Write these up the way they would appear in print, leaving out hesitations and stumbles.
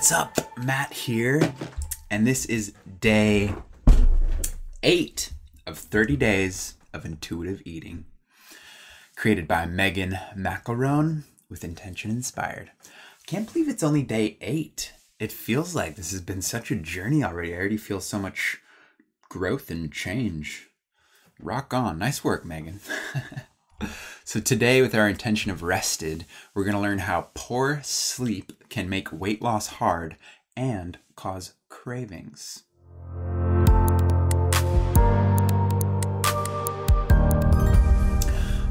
What's up? Matt here, and this is day 8 of 30 days of intuitive eating, created by Megan Macaron with Intention Inspired. I can't believe it's only day 8. It feels like this has been such a journey already. I already feel so much growth and change. Rock on. Nice work, Megan. So today, with our intention of rested, we're going to learn how poor sleep can make weight loss hard and cause cravings.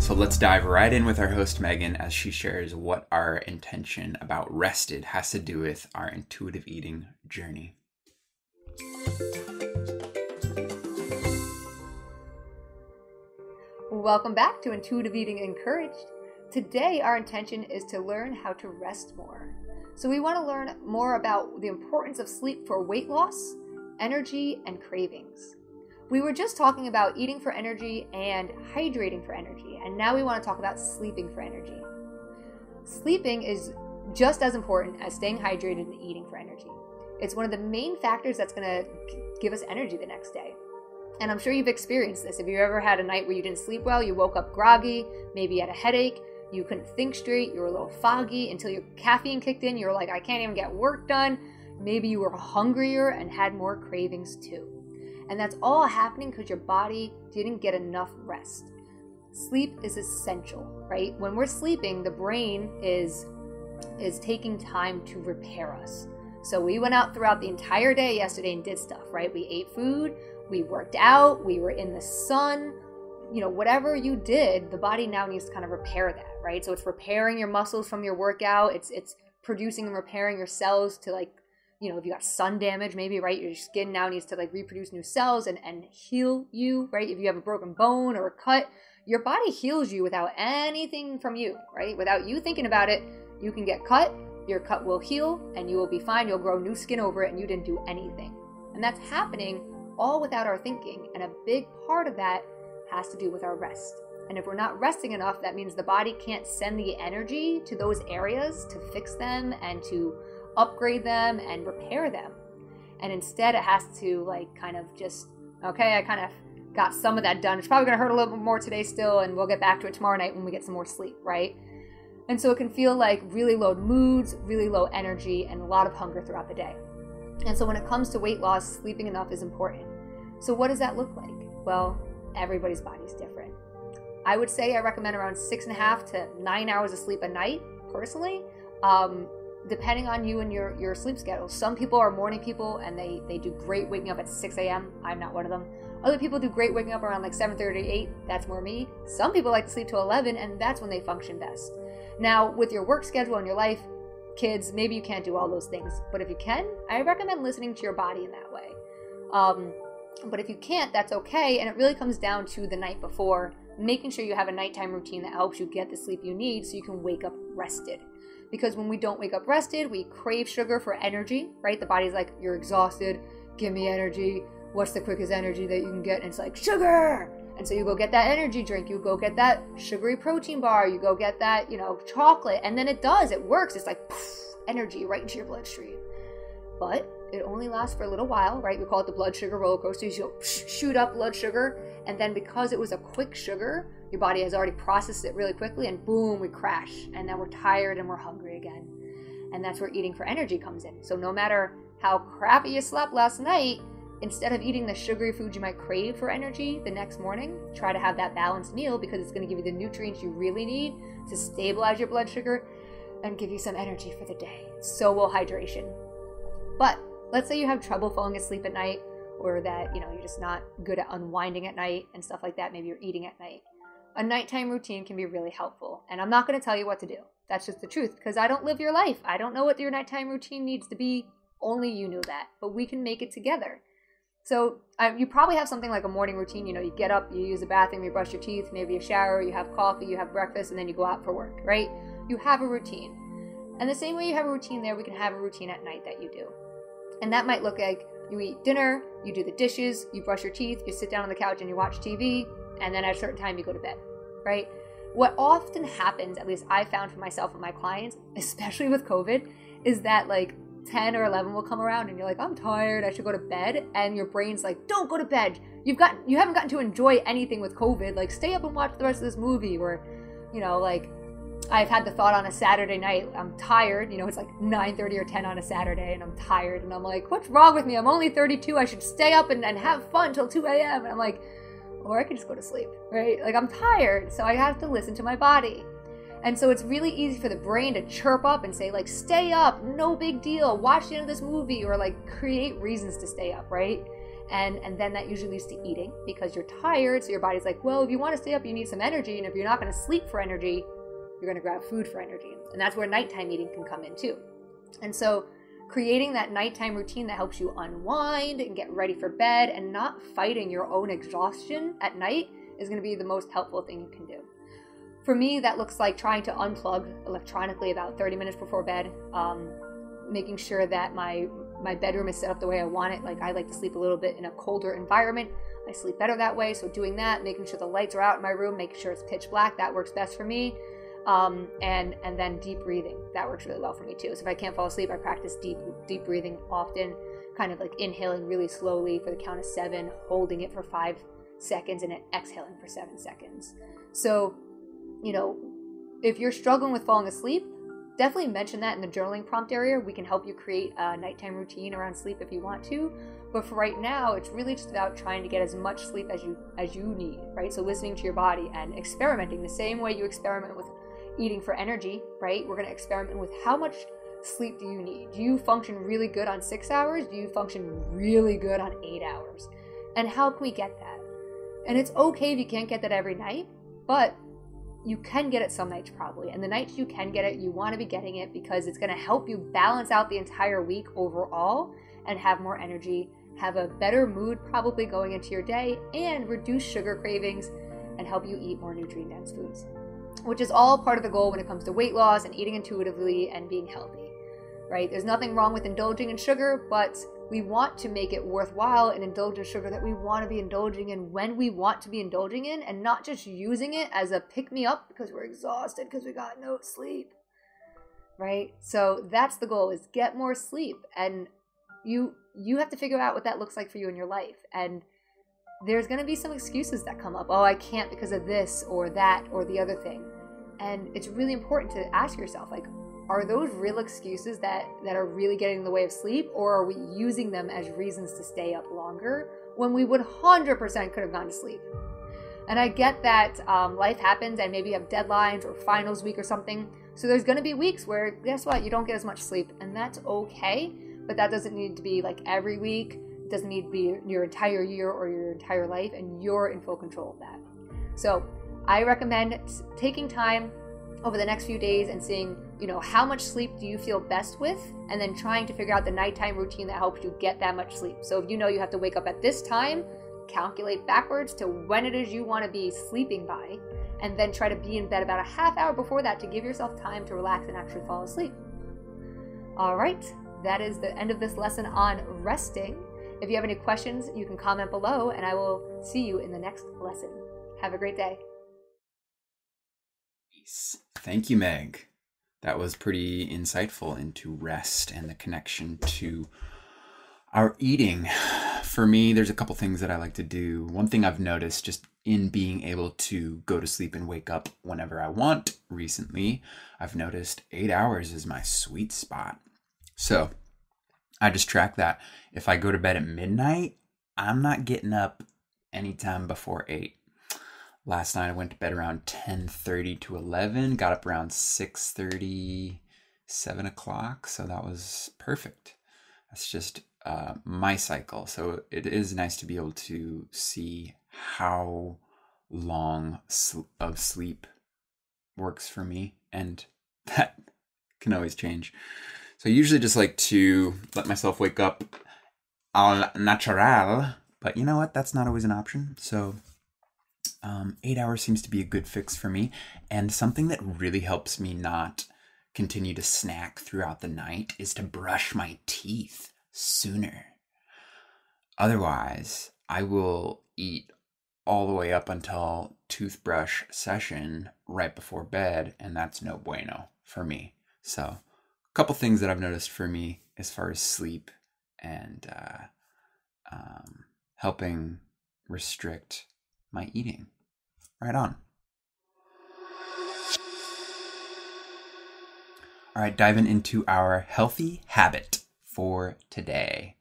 So let's dive right in with our host, Megan, as she shares what our intention about rested has to do with our intuitive eating journey. Welcome back to Intuitive Eating Encouraged. Today, our intention is to learn how to rest more. So we want to learn more about the importance of sleep for weight loss, energy, and cravings. We were just talking about eating for energy and hydrating for energy, and now we want to talk about sleeping for energy. Sleeping is just as important as staying hydrated and eating for energy. It's one of the main factors that's going to give us energy the next day. And I'm sure you've experienced this. If you ever had a night where you didn't sleep well, you woke up groggy, maybe you had a headache, you couldn't think straight, you were a little foggy until your caffeine kicked in, you were like, I can't even get work done. Maybe you were hungrier and had more cravings too. And that's all happening because your body didn't get enough rest. Sleep is essential, right? When we're sleeping, the brain is taking time to repair us. So we went out throughout the entire day yesterday and did stuff, right? We ate food, we worked out, we were in the sun, whatever you did, the body now needs to kind of repair that, right? So it's repairing your muscles from your workout. It's producing and repairing your cells to if you got sun damage, maybe, right? Your skin now needs to reproduce new cells and heal you, right? If you have a broken bone or a cut, your body heals you without anything from you, right? Without you thinking about it, you can get cut, your cut will heal, and you will be fine. You'll grow new skin over it, and you didn't do anything. And that's happening all without our thinking. And a big part of that has to do with our rest. And if we're not resting enough, that means the body can't send the energy to those areas to fix them and to upgrade them and repair them. And instead it has to I kind of got some of that done. It's probably going to hurt a little bit more today still, and we'll get back to it tomorrow night when we get some more sleep, right? And so it can feel like really low moods, really low energy, and a lot of hunger throughout the day. And so when it comes to weight loss, sleeping enough is important. So what does that look like? Well, everybody's body is different. I would say I recommend around 6.5 to 9 hours of sleep a night, personally, depending on you and your sleep schedule. Some people are morning people and they do great waking up at 6 a.m. I'm not one of them. Other people do great waking up around 7:30, 8. That's more me. Some people like to sleep till 11, and that's when they function best. Now, with your work schedule and your life, kids, maybe you can't do all those things. But if you can, I recommend listening to your body in that way. But if you can't, that's okay. And it really comes down to the night before, making sure you have a nighttime routine that helps you get the sleep you need so you can wake up rested. Because when we don't wake up rested, we crave sugar for energy, right? The body's like, you're exhausted, give me energy. What's the quickest energy that you can get? And it's like, sugar! And so you go get that energy drink, you go get that sugary protein bar, you go get that, chocolate, and then it works. It's like poof, energy right into your bloodstream. But it only lasts for a little while, right? We call it the blood sugar roller coaster. You'll shoot up blood sugar, and then because it was a quick sugar, your body has already processed it really quickly, and boom, we crash, and then we're tired and we're hungry again. And that's where eating for energy comes in. So no matter how crappy you slept last night, instead of eating the sugary food you might crave for energy the next morning, try to have that balanced meal because it's going to give you the nutrients you really need to stabilize your blood sugar and give you some energy for the day. So will hydration. But let's say you have trouble falling asleep at night, or that you're just not good at unwinding at night and stuff like that. Maybe you're eating at night. A nighttime routine can be really helpful. And I'm not going to tell you what to do. That's just the truth, because I don't live your life. I don't know what your nighttime routine needs to be. Only you know that. But we can make it together. So you probably have something like a morning routine. You get up, you use the bathroom, you brush your teeth, maybe you shower, you have coffee, you have breakfast, and then you go out for work, right? You have a routine. And the same way you have a routine there, we can have a routine at night that you do. And that might look like you eat dinner, you do the dishes, you brush your teeth, you sit down on the couch and you watch TV, and then at a certain time you go to bed, right? What often happens, at least I found for myself and my clients, especially with COVID, is that 10 or 11 will come around and you're like, I'm tired, I should go to bed. And your brain's like, don't go to bed. You haven't gotten to enjoy anything with COVID. Like, stay up and watch the rest of this movie. Or, like, I've had the thought on a Saturday night, I'm tired. It's like 9:30 or 10 on a Saturday and I'm tired. And I'm like, what's wrong with me? I'm only 32. I should stay up and have fun till 2 a.m. And I'm like, or I could just go to sleep, right? Like, I'm tired. So I have to listen to my body. And so it's really easy for the brain to chirp up and say, like, stay up, no big deal, watch the end of this movie, or like create reasons to stay up, right? And then that usually leads to eating because you're tired. So your body's like, well, if you want to stay up, you need some energy. And if you're not going to sleep for energy, you're going to grab food for energy. And that's where nighttime eating can come in too. And so creating that nighttime routine that helps you unwind and get ready for bed and not fighting your own exhaustion at night is going to be the most helpful thing you can do. For me, that looks like trying to unplug electronically about 30 minutes before bed, making sure that my bedroom is set up the way I want it. Like, I like to sleep a little bit in a colder environment. I sleep better that way. So doing that, making sure the lights are out in my room, making sure it's pitch black, that works best for me. And then deep breathing, that works really well for me too. So if I can't fall asleep, I practice deep breathing often, kind of like inhaling really slowly for the count of 7, holding it for 5 seconds, and then exhaling for 7 seconds. So, if you're struggling with falling asleep, definitely mention that in the journaling prompt area. We can help you create a nighttime routine around sleep if you want to. But for right now, it's really just about trying to get as much sleep as you need, right? So listening to your body and experimenting the same way you experiment with eating for energy, right? We're going to experiment with how much sleep do you need? Do you function really good on 6 hours? Do you function really good on 8 hours? And how can we get that? And it's okay if you can't get that every night, but you can get it some nights probably. And the nights you can get it, you want to be getting it because it's going to help you balance out the entire week overall and have more energy, have a better mood probably going into your day, and reduce sugar cravings and help you eat more nutrient-dense foods, which is all part of the goal when it comes to weight loss and eating intuitively and being healthy, right? There's nothing wrong with indulging in sugar, but we want to make it worthwhile and indulge in sugar that we want to be indulging in when we want to be indulging in, and not just using it as a pick-me-up because we're exhausted because we got no sleep, right? So that's the goal, is get more sleep. And you have to figure out what that looks like for you in your life. And there's going to be some excuses that come up. Oh, I can't because of this or that or the other thing. And it's really important to ask yourself, like, are those real excuses that are really getting in the way of sleep, or are we using them as reasons to stay up longer when we would 100% could have gone to sleep? And I get that life happens and maybe you have deadlines or finals week or something. So there's going to be weeks where, guess what, you don't get as much sleep, and that's okay. But that doesn't need to be like every week. It doesn't need to be your entire year or your entire life, and you're in full control of that. So I recommend taking time over the next few days and seeing, how much sleep do you feel best with, and then trying to figure out the nighttime routine that helps you get that much sleep. So if you have to wake up at this time, calculate backwards to when it is you want to be sleeping by, and then try to be in bed about a half hour before that to give yourself time to relax and actually fall asleep. All right, that is the end of this lesson on resting. If you have any questions, you can comment below, and I will see you in the next lesson. Have a great day. Thank you, Meg. That was pretty insightful into rest and the connection to our eating. For me, there's a couple things that I like to do. One thing I've noticed just in being able to go to sleep and wake up whenever I want recently, I've noticed 8 hours is my sweet spot. So I just track that. If I go to bed at midnight, I'm not getting up anytime before 8. Last night I went to bed around 10:30 to 11, got up around 6:30, 7 o'clock. So that was perfect. That's just my cycle. So it is nice to be able to see how long of sleep works for me. And that can always change. So I usually just like to let myself wake up al natural. But you know what? That's not always an option. So 8 hours seems to be a good fix for me. And something that really helps me not continue to snack throughout the night is to brush my teeth sooner. Otherwise, I will eat all the way up until toothbrush session right before bed, and that's no bueno for me. So a couple things that I've noticed for me as far as sleep and helping restrict my eating. Right on. All right, diving into our healthy habit for today,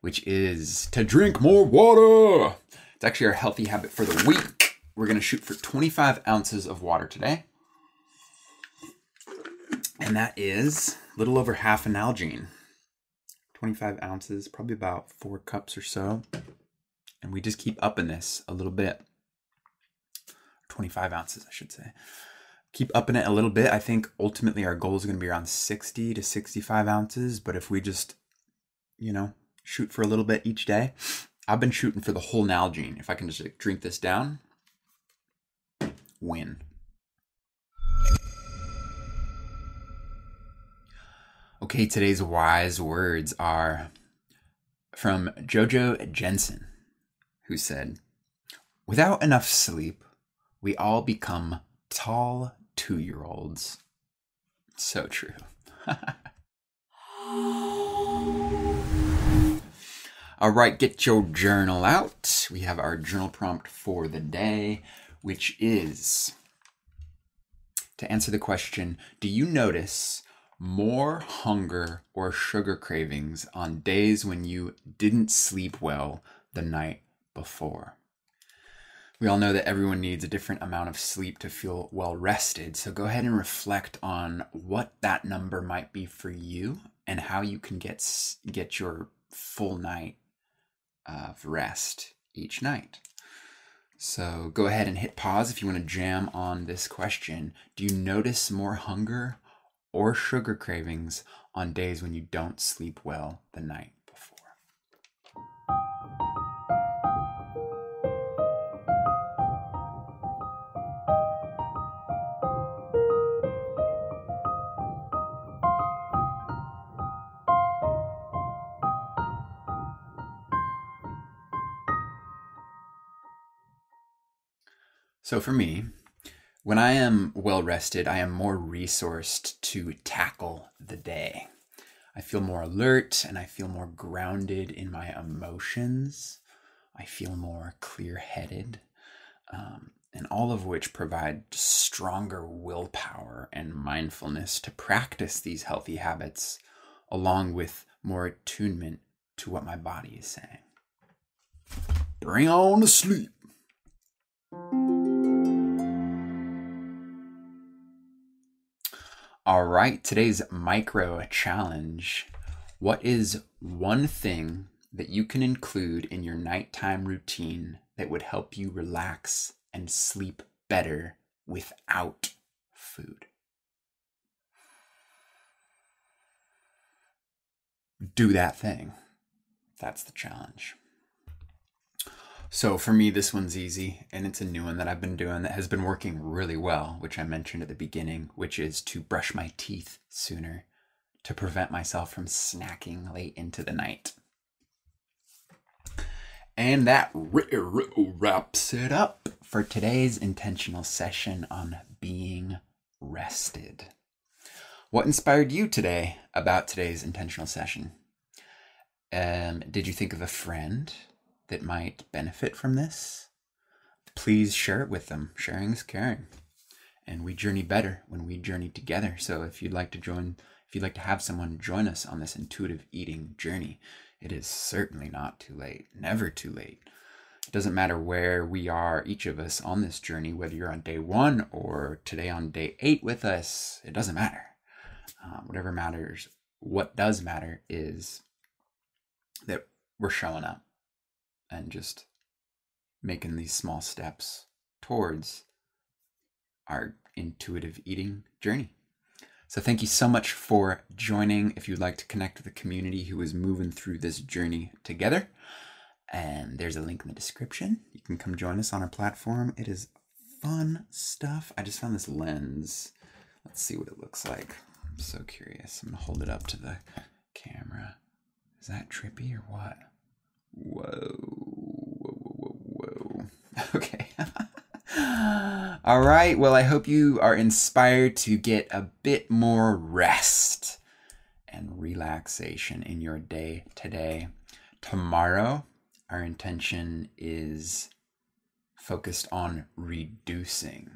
which is to drink more water. It's actually our healthy habit for the week. We're going to shoot for 25 ounces of water today. And that is a little over half an Nalgene. 25 ounces, probably about 4 cups or so. And we just keep upping this a little bit. 25 ounces, I should say. Keep upping it a little bit. I think ultimately our goal is going to be around 60 to 65 ounces. But if we just, shoot for a little bit each day. I've been shooting for the whole Nalgene. If I can just drink this down, win. Okay, today's wise words are from Jojo Jensen, who said, "Without enough sleep, we all become tall 2-year-olds." So true. All right, get your journal out. We have our journal prompt for the day, which is to answer the question, do you notice more hunger or sugar cravings on days when you didn't sleep well the night before? We all know that everyone needs a different amount of sleep to feel well rested. So go ahead and reflect on what that number might be for you and how you can get your full night of rest each night. So go ahead and hit pause if you want to jam on this question. Do you notice more hunger or sugar cravings on days when you don't sleep well the night before? So for me, when I am well rested, I am more resourced to tackle the day. I feel more alert and I feel more grounded in my emotions. I feel more clear-headed, and all of which provide stronger willpower and mindfulness to practice these healthy habits, along with more attunement to what my body is saying. Bring on the sleep. All right, today's micro challenge. What is one thing that you can include in your nighttime routine that would help you relax and sleep better without food? Do that thing. That's the challenge. So for me, this one's easy, and it's a new one that I've been doing that has been working really well, which I mentioned at the beginning, which is to brush my teeth sooner to prevent myself from snacking late into the night. And that wraps it up for today's intentional session on being rested. What inspired you today about today's intentional session? Did you think of a friend that might benefit from this? Please share it with them. Sharing is caring. And we journey better when we journey together. So if you'd like to have someone join us on this intuitive eating journey, it is certainly not too late. Never too late. It doesn't matter where we are, each of us on this journey, whether you're on day 1 or today on day 8 with us, it doesn't matter. Whatever matters, what does matter is that we're showing up and just making these small steps towards our intuitive eating journey. So thank you so much for joining. If you'd like to connect with a community who is moving through this journey together, and there's a link in the description. You can come join us on our platform. It is fun stuff. I just found this lens. Let's see what it looks like. I'm so curious. I'm gonna hold it up to the camera. Is that trippy or what? Whoa. Okay. All right. Well, I hope you are inspired to get a bit more rest and relax. relaxation in your day today. Tomorrow, our intention is focused on reducing.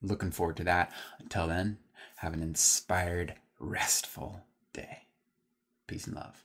Looking forward to that. Until then, have an inspired, restful day. Peace and love.